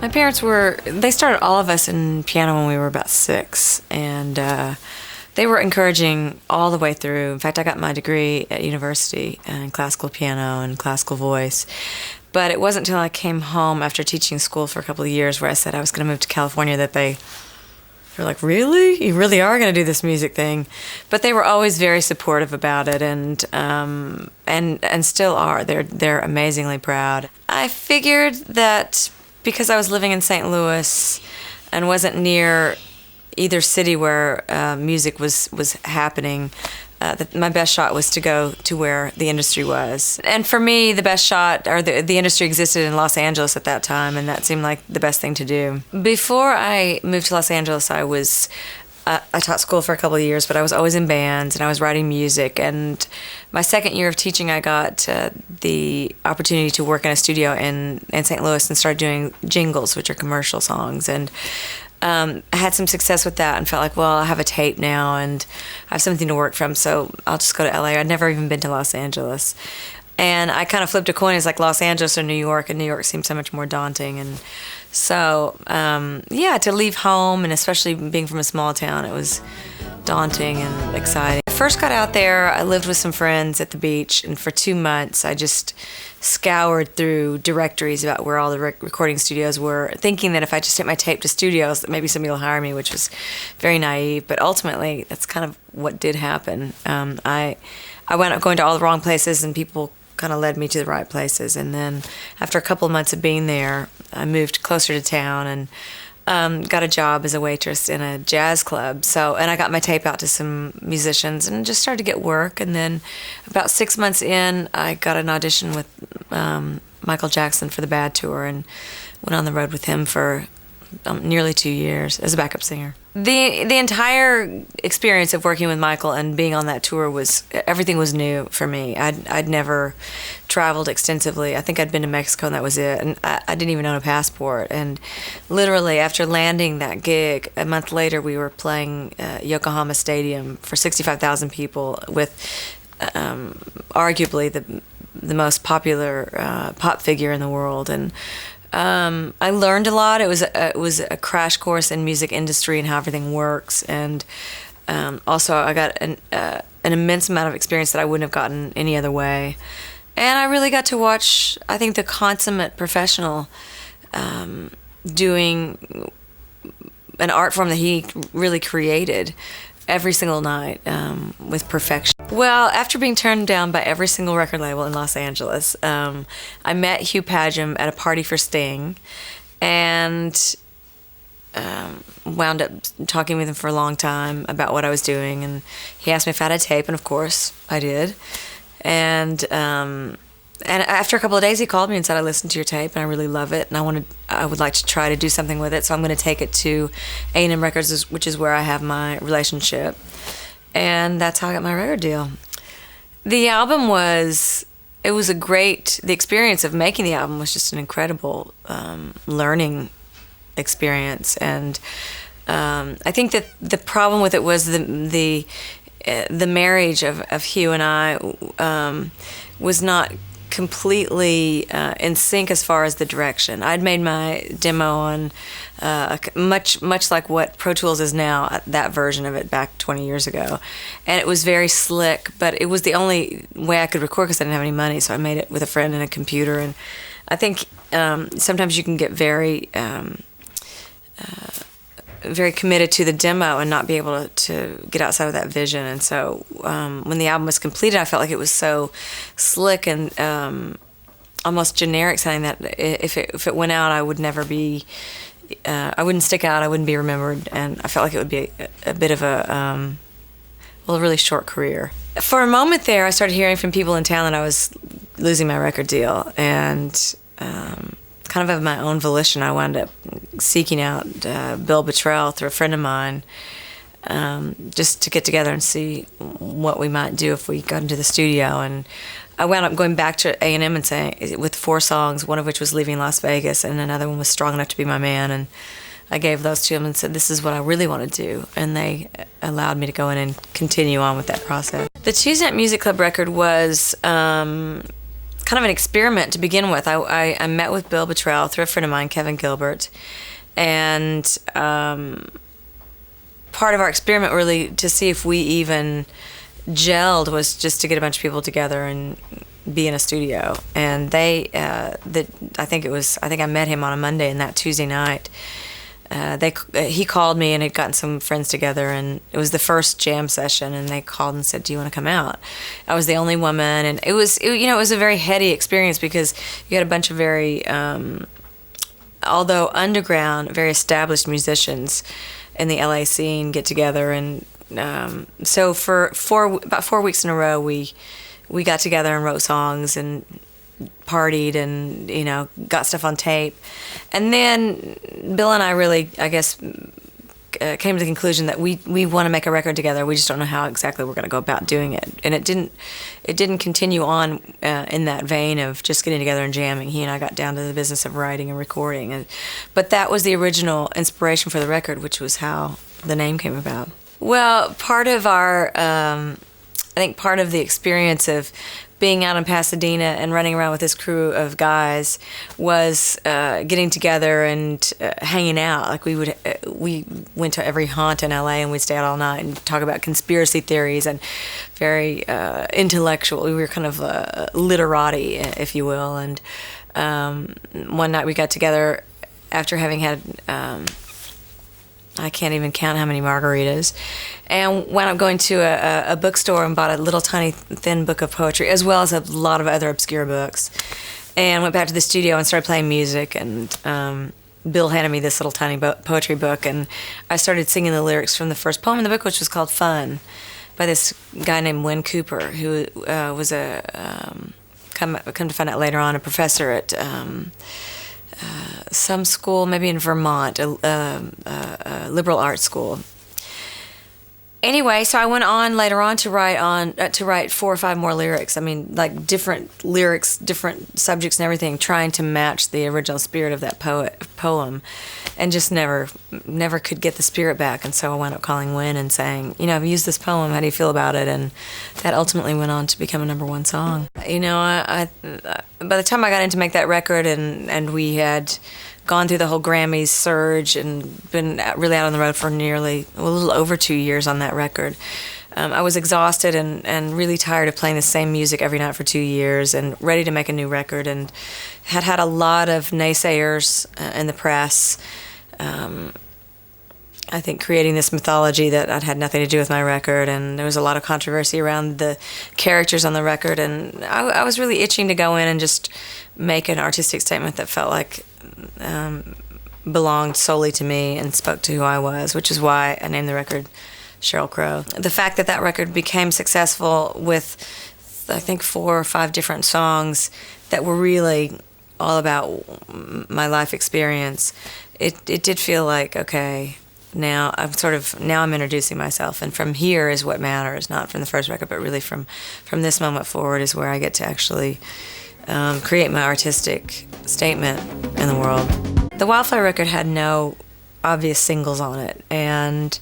My parents they started all of us in piano when we were about 6, and they were encouraging all the way through. In fact, I got my degree at university in classical piano and classical voice. But it wasn't until I came home after teaching school for a couple of years where I said I was going to move to California that they were like, really? You really are going to do this music thing? But they were always very supportive about it, and still are. They're amazingly proud. I figured that because I was living in St. Louis and wasn't near either city where music was happening, that my best shot was to go to where the industry was. And for me, the best shot, or the industry existed in Los Angeles at that time, and that seemed like the best thing to do. Before I moved to Los Angeles, I taught school for a couple of years, but I was always in bands and I was writing music. And my second year of teaching, I got the opportunity to work in a studio in St. Louis and started doing jingles, which are commercial songs. And I had some success with that and felt like, well, I have a tape now and I have something to work from, so I'll just go to LA. I'd never even been to Los Angeles. And I kind of flipped a coin. It's like Los Angeles or New York, and New York seemed so much more daunting. And so, to leave home, and especially being from a small town, it was daunting and exciting. I first got out there, I lived with some friends at the beach, and for 2 months I just scoured through directories about where all the recording studios were, thinking that if I just take my tape to studios that maybe somebody will hire me, which was very naive, but ultimately that's kind of what did happen. I wound up going to all the wrong places, and people kind of led me to the right places. And then after a couple of months of being there, I moved closer to town and got a job as a waitress in a jazz club. And I got my tape out to some musicians and just started to get work. And then about 6 months in, I got an audition with Michael Jackson for the Bad Tour and went on the road with him for nearly 2 years as a backup singer. The entire experience of working with Michael and being on that tour everything was new for me. I'd never traveled extensively. I think I'd been to Mexico and that was it. And I didn't even own a passport. And literally after landing that gig, a month later we were playing Yokohama Stadium for 65,000 people with arguably the most popular pop figure in the world. And I learned a lot. It was a crash course in music industry and how everything works, and also I got an immense amount of experience that I wouldn't have gotten any other way. And I really got to watch, I think, the consummate professional doing an art form that he really created every single night with perfection. Well, after being turned down by every single record label in Los Angeles, I met Hugh Padgham at a party for Sting and wound up talking with him for a long time about what I was doing. And he asked me if I had a tape, and of course I did. And after a couple of days, he called me and said, I listened to your tape and I really love it, and I would like to try to do something with it, so I'm going to take it to A&M Records, which is where I have my relationship. And that's how I got my record deal. The album the experience of making the album was just an incredible learning experience. And I think that the problem with it was the marriage of Hugh and I was not completely in sync as far as the direction. I'd made my demo on much like what Pro Tools is now, that version of it back 20 years ago, and it was very slick, but it was the only way I could record because I didn't have any money, so I made it with a friend and a computer. And I think sometimes you can get very committed to the demo and not be able to get outside of that vision. And so when the album was completed, I felt like it was so slick and almost generic sounding that if it went out, I would never be, I wouldn't stick out, I wouldn't be remembered, and I felt like it would be a bit of a really short career. For a moment there, I started hearing from people in town that I was losing my record deal, and kind of my own volition, I wound up seeking out Bill Bottrell through a friend of mine, just to get together and see what we might do if we got into the studio. And I wound up going back to A&M and saying, with 4 songs, one of which was Leaving Las Vegas, and another one was Strong Enough to Be My Man. And I gave those to them and said, this is what I really want to do. And they allowed me to go in and continue on with that process. The Tuesday Night Music Club record was kind kind of an experiment to begin with. I met with Bill Bottrell through a friend of mine, Kevin Gilbert, and part of our experiment really to see if we even gelled was just to get a bunch of people together and be in a studio. And I think I met him on a Monday, and that Tuesday night he called me and had gotten some friends together, and it was the first jam session, and they called and said, "Do you want to come out?" I was the only woman, and it was a very heady experience because you had a bunch of very although underground, very established musicians in the LA scene get together. And so for about 4 weeks in a row, we got together and wrote songs and partied and, got stuff on tape. And then Bill and I really, I guess, came to the conclusion that we want to make a record together. We just don't know how exactly we're going to go about doing it. And it didn't continue on in that vein of just getting together and jamming. He and I got down to the business of writing and recording. But that was the original inspiration for the record, which was how the name came about. Well, part of I think part of the experience of being out in Pasadena and running around with this crew of guys was getting together and hanging out. Like we went to every haunt in LA and we'd stay out all night and talk about conspiracy theories and very intellectual. We were kind of literati, if you will. And one night we got together after having had I can't even count how many margaritas, and wound up going to a bookstore and bought a little tiny thin book of poetry, as well as a lot of other obscure books, and went back to the studio and started playing music. And Bill handed me this little tiny poetry book, and I started singing the lyrics from the first poem in the book, which was called Fun, by this guy named Wyn Cooper, who was come to find out later on, a professor at some school, maybe in Vermont, a liberal arts school. Anyway, so I went on later on to write 4 or 5 more lyrics. I mean, like different lyrics, different subjects and everything, trying to match the original spirit of that poem, and just never could get the spirit back. And so I wound up calling Wyn and saying, I've used this poem. How do you feel about it? And that ultimately went on to become a #1 song. I by the time I got in to make that record, and we had gone through the whole Grammys surge and been really out on the road for nearly a little over 2 years on that record. I was exhausted and really tired of playing the same music every night for 2 years and ready to make a new record, and had a lot of naysayers in the press. I think creating this mythology that I'd had nothing to do with my record, and there was a lot of controversy around the characters on the record, and I was really itching to go in and just make an artistic statement that felt like belonged solely to me and spoke to who I was, which is why I named the record Sheryl Crow. The fact that record became successful with, I think, 4 or 5 different songs that were really all about my life experience, it did feel like, okay, now I'm introducing myself, and from here is what matters, not from the first record, but really from this moment forward is where I get to actually create my artistic statement in the world. The Wildflower record had no obvious singles on it, and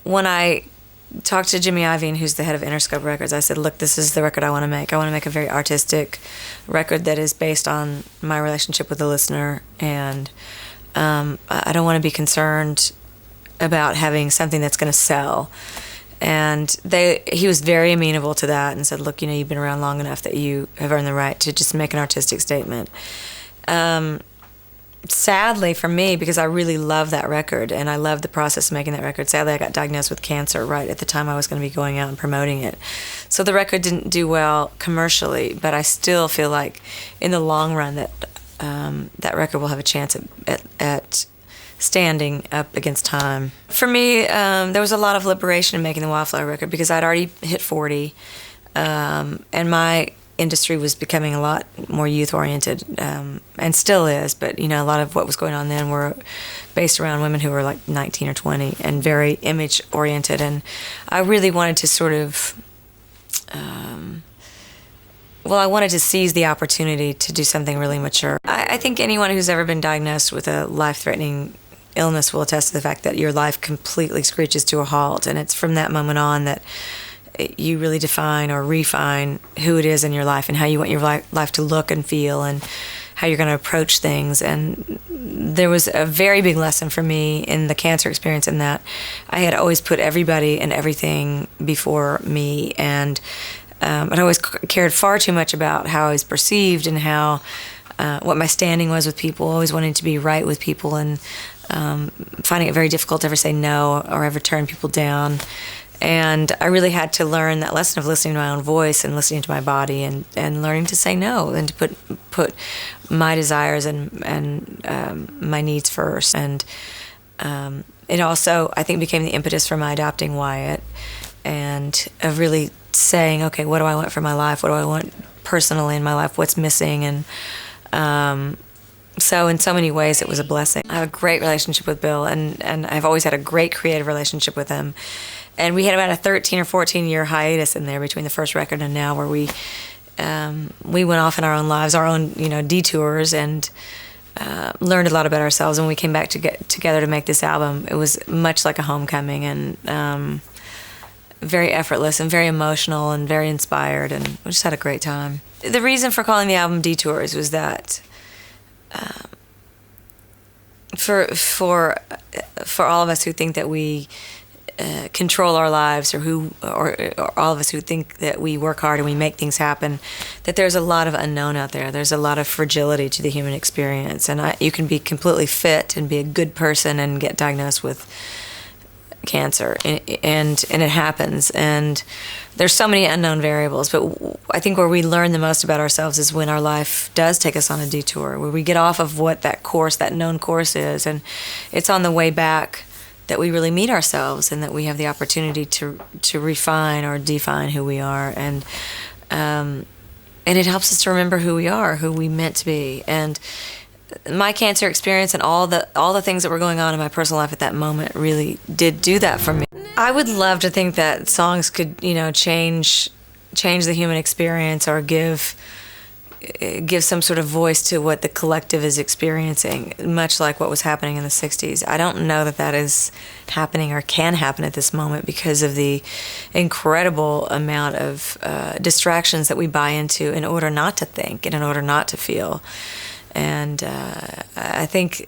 when I talked to Jimmy Iovine, who's the head of Interscope Records, I said, look, this is the record I want to make. I want to make a very artistic record that is based on my relationship with the listener, and I don't want to be concerned about having something that's going to sell. And he was very amenable to that and said, look, you've been around long enough that you have earned the right to just make an artistic statement. Sadly for me, because I really love that record and I love the process of making that record, sadly I got diagnosed with cancer right at the time I was going to be going out and promoting it. So the record didn't do well commercially, but I still feel like in the long run that that record will have a chance at standing up against time. For me, there was a lot of liberation in making the Wildflower record because I'd already hit 40, and my industry was becoming a lot more youth-oriented, and still is, but a lot of what was going on then were based around women who were like 19 or 20 and very image-oriented, and I really wanted to sort of I wanted to seize the opportunity to do something really mature. I think anyone who's ever been diagnosed with a life-threatening illness will attest to the fact that your life completely screeches to a halt, and it's from that moment on that you really define or refine who it is in your life and how you want your life to look and feel and how you're going to approach things. And there was a very big lesson for me in the cancer experience in that I had always put everybody and everything before me, and I'd always cared far too much about how I was perceived and how what my standing was with people, always wanting to be right with people, and finding it very difficult to ever say no or ever turn people down. And I really had to learn that lesson of listening to my own voice and listening to my body, and learning to say no and to put my desires and my needs first. And it also, I think, became the impetus for my adopting Wyatt, and of really saying, okay, what do I want for my life? What do I want personally in my life? What's missing? And so in so many ways, it was a blessing. I have a great relationship with Bill, and I've always had a great creative relationship with him. And we had about a 13 or 14 year hiatus in there between the first record and now, where we went off in our own lives, our own detours, and learned a lot about ourselves. And when we came back together to make this album, it was much like a homecoming, and very effortless and very emotional and very inspired, and we just had a great time. The reason for calling the album Detours was that for all of us who think that we control our lives, or all of us who think that we work hard and we make things happen, that there's a lot of unknown out there. There's a lot of fragility to the human experience, and you can be completely fit and be a good person and get diagnosed with cancer, and it happens. And there's so many unknown variables, but I think where we learn the most about ourselves is when our life does take us on a detour, where we get off of what that known course is, and it's on the way back that we really meet ourselves, and that we have the opportunity to refine or define who we are, and it helps us to remember who we are, who we meant to be. And my cancer experience and all the things that were going on in my personal life at that moment really did do that for me. I would love to think that songs could, change the human experience, or give some sort of voice to what the collective is experiencing, much like what was happening in the 60s. I don't know that is happening or can happen at this moment because of the incredible amount of distractions that we buy into in order not to think and in order not to feel. And I think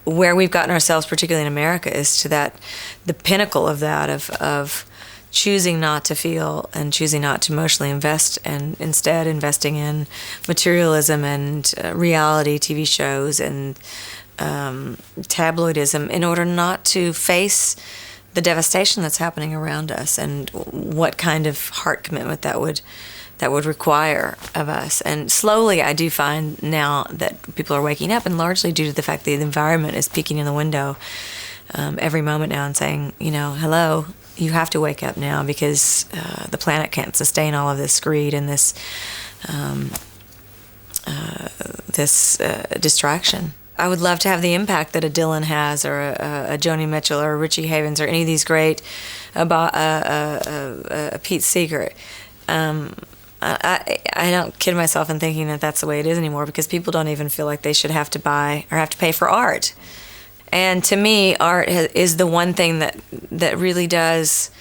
where we've gotten ourselves, particularly in America, is to the pinnacle of that, of choosing not to feel and choosing not to emotionally invest, and instead investing in materialism and reality TV shows and tabloidism in order not to face the devastation that's happening around us, and what kind of heart commitment that would require of us. And slowly I do find now that people are waking up, and largely due to the fact that the environment is peeking in the window every moment now and saying, hello, you have to wake up now, because the planet can't sustain all of this greed and this distraction. I would love to have the impact that a Dylan has, or a Joni Mitchell, or a Richie Havens, or any of these great, Pete Seeger. I don't kid myself in thinking that that's the way it is anymore, because people don't even feel like they should have to buy or have to pay for art. And to me, art is the one thing that really does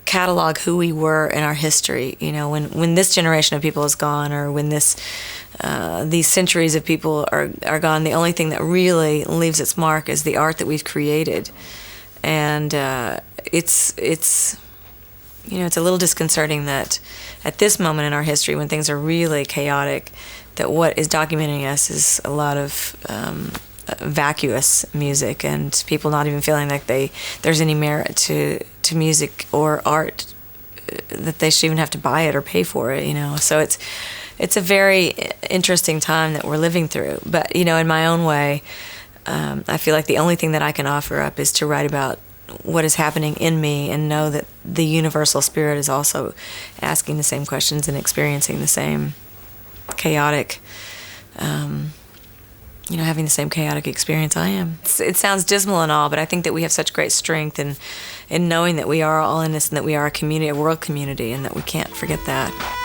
catalog who we were in our history. When this generation of people is gone, or when these centuries of people are gone, the only thing that really leaves its mark is the art that we've created. And it's a little disconcerting that at this moment in our history, when things are really chaotic, that what is documenting us is a lot of vacuous music, and people not even feeling like there's any merit to music or art, that they should even have to buy it or pay for it. So it's a very interesting time that we're living through. But in my own way, I feel like the only thing that I can offer up is to write about what is happening in me, and know that the universal spirit is also asking the same questions and experiencing the same chaotic, having the same chaotic experience I am. It sounds dismal and all, but I think that we have such great strength in knowing that we are all in this, and that we are a community, a world community, and that we can't forget that.